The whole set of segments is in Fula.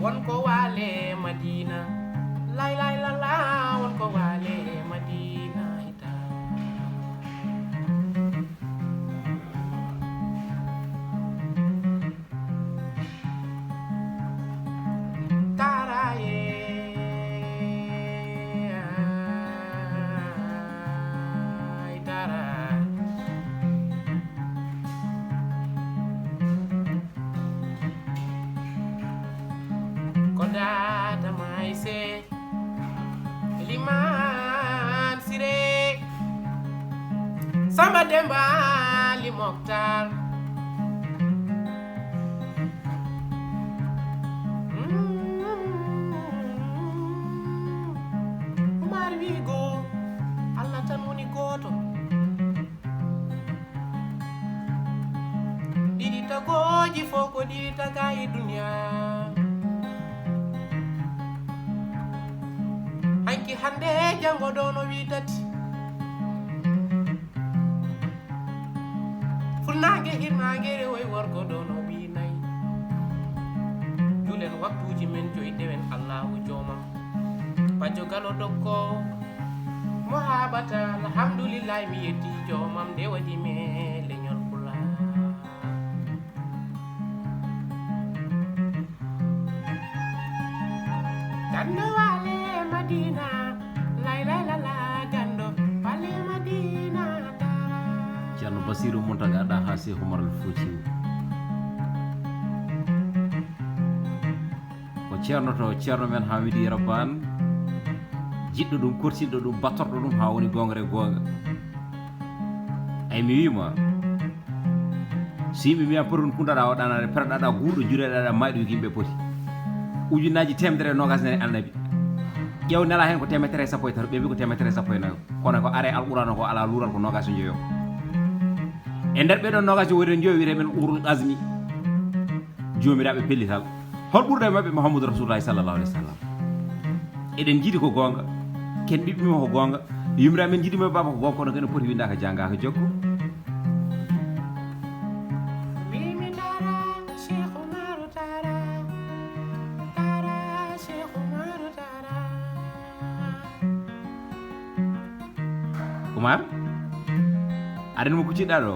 wonko wale Madina lay lay la la wonko wale Madina ita taraye tara kodata maise liman sire Samba Demba li Mokhtar Oumar wigo Allah tan woni goto ɗiɗi tagoji fof ko ɗiɗi tagayi duniya hanki hande jango ɗo no wi tati fulnage hirnage rewoy worgo ɗo no wi nayi julen waktuji men joyi dewen Allahu jomam bajo galo dokko mo haɓata alhamdulillahi mi yetti jomam nde waɗi me leñol pula gando wale Madina lay lay la la gando wale Madina ceerno Basiru Muntaga ɗa ha Cheikh Oumar Fouta ko ceerno to ceerno men Hamidou Yero Ban jiɗɗo ɗum kortinɗo ɗum battorɗo ɗum ha woni gongre gonga ay mi wima so yimɓe mbiya poton kundaɗa waɗanade perɗaɗa guuɗo jureɗaɗa mayɗo yimɓe poti ujunaji temedere nogas nene annabi ƴew nela hen ko temetere sappo e tato ɓe mbi ko temetere sappo e nayo kono ko are alqur'ana ko ala luural ko nogas joyo e nder ɓeɗon nogas jo woni joyi wiremen urul azmi jomiraɓe pellital hol ɓurɗo e mabɓe Mouhamadou Rasulullahi sallallahu alaihi wasallam eɗen jiiɗi ko gonga ken ɓiɓɓima ko gonga yumiraɓe men jiiɗima baba ko gonga kono kene poti windaka jangaka jokku Oumar aɗen mo kucciɗɗa ɗo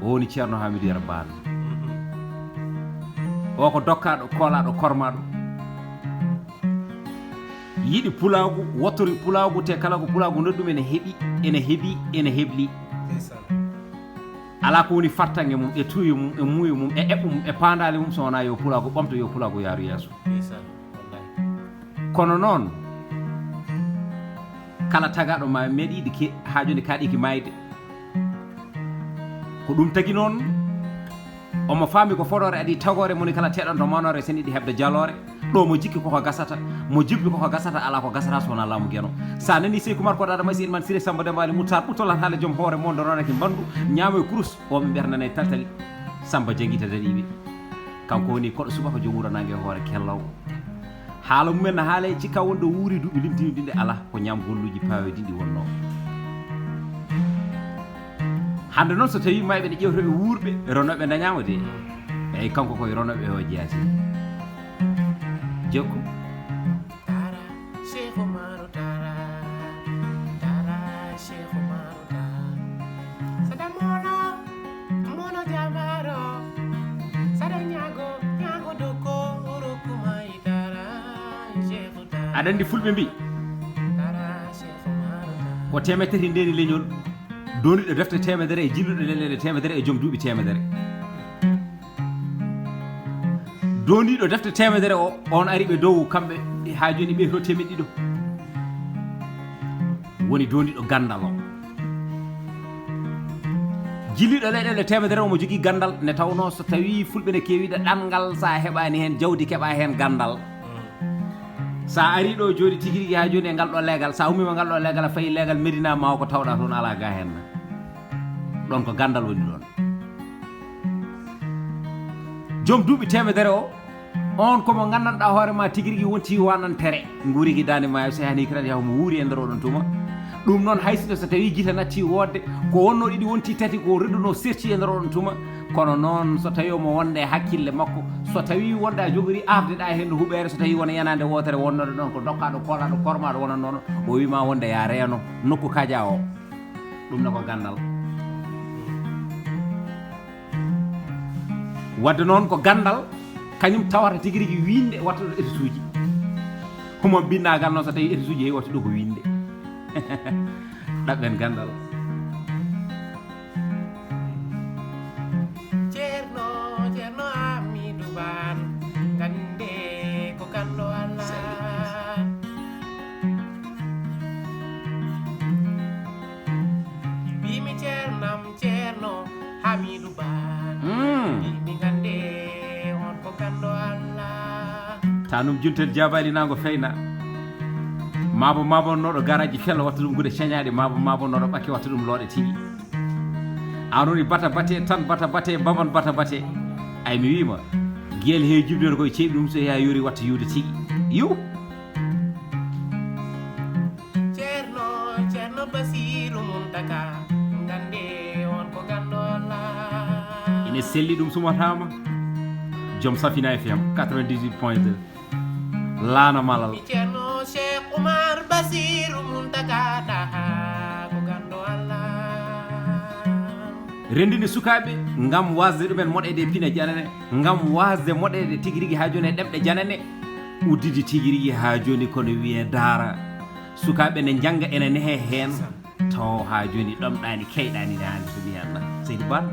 o woni ceerno Hamidou Yero Ban o ko dokkaɗo koolaɗo kormaɗo yiɗi Pulaagu wottori Pulaagu te kala ko Pulaagu noddum ene heeɓi ene heɓli ala ko woni fartange mum e tuyo mum e muuyo mum e eɓɓo mum e pandale mum so wona yo Pulaagu ɓamto yo Pulaagu yaaru yeeso kono noon kala tagaɗo ma meeɗiɗi hajude kaɗiki mayde ko ɗum tagi noon omo faami ko fodore adi tagore moni kala teɗanto manore sen yiɗi hebde jalore ɗo mo jikki koko gasata mo jibbi koko gasata ala ko gasata sowona laamu gueno sa nani Seykou Oumar koɗaɗa masi en man Siré Samba Demba Ali Moutar ɓutolat haale joom hoore mondo ronake mbandu ñaamo e kurus oɓe mbiyata nane taltali Samba Dianguita daɗiɓe kanko woni koɗo subaka joom wuuro nangue hoore kellaw haala mumen no haala e cikka wonɗo wuuri duuɓi limtinidinde ala ko ñam golluji pawediɗi wonno hande noon so tawi mayɓe ne ƴewto e wuurɓe ronoɓe dañama de eyyi kanko koye ronoɓe o jeeyati jokku tara Cheikh Oumar tara tara Cheikh Oumar tara sada mono jamaro sada ñago dokko rokumay tara Cheikh tara aɗa andi fulɓe mbi tara Cheikh Oumar tara ko temetati ndeni leñol doniɗo defte temedere e jilluɗo lelele temedere e joom duuɓi temedere doniɗo defte temedere o on ari ɓe dow kamɓe ha joni ɓe to temeɗɗiɗo woni doniɗo gandal o jilliɗo leyɗele temedere omo jogui gandal ne tawno so tawi fulɓe ne kewiɗo ɗangal sa heɓani hen jawdi keɓa hen gandal sa ari ɗo joni tigui rigui ha joni e ngal ɗo leegal sa ummima ngal ɗo leegal a fayi leegal Medina ma ko tawɗa toon ala ga hen ɗon ko gandal woni ɗon joom duuɓi temedere o on komo gandanɗa hoorema tigui rigui wonti wanantere guuriki dande ma so hani kirani yaw mo wuuri e nder oɗon tuma ɗum noon haysino so tawi jita natti wodde ko wonno ɗiɗi wonti tati ko redduno serti e nder oɗon tuma kono noon so tawi omo wonde hakkille makko so tawi wonda jogori afde da hen huɓere so tawi wona yanande wotere wonnode ɗon ko dokkaɗo kolaɗo kormaɗo wona noon o wima wonde ya reeno nokku kadia o ɗum nako gandal wadde noon ko gandal kañum tawata tigui rigui winde watta ɗo étude uji humam bindagal noon so tawi étude uji heewi watta ɗo ko winde ɗaɓɓen gandal ceerno Amidou Ban gande ko gando Allah bimi ceerno Amidou Ban bimi gande on ko gando Allah tanum juntel jabali nango feyna mabo noɗo garaji fello watta ɗum gude cañaɗe mabo noɗo ɓakke watta ɗum looɗe tigui anoni bata bate babon bata bate ay mi wima guel he jibdor koye ceeɓi ɗum so ya yori watta yuude tigui yu ceerno Basiru Muntaka gande on ko gando Allah ine selli ɗum sumatama joom Safina FM 98.2 laana malal ceerno Cheikh Oumar Basiru Muntaka daha ko gando Allah rendine sukaɓe ngam wasde ɗumen moɗede pina janane ngam wasde moɗede tigui rigui ha joni e ɗemɗe janane uddide tigui rigui ha joni kono wiye daara sukaɓe ne jangga ene nehe hen taw ha joni ɗomɗani keyɗani ne hande so wiyanɗa seydi Ban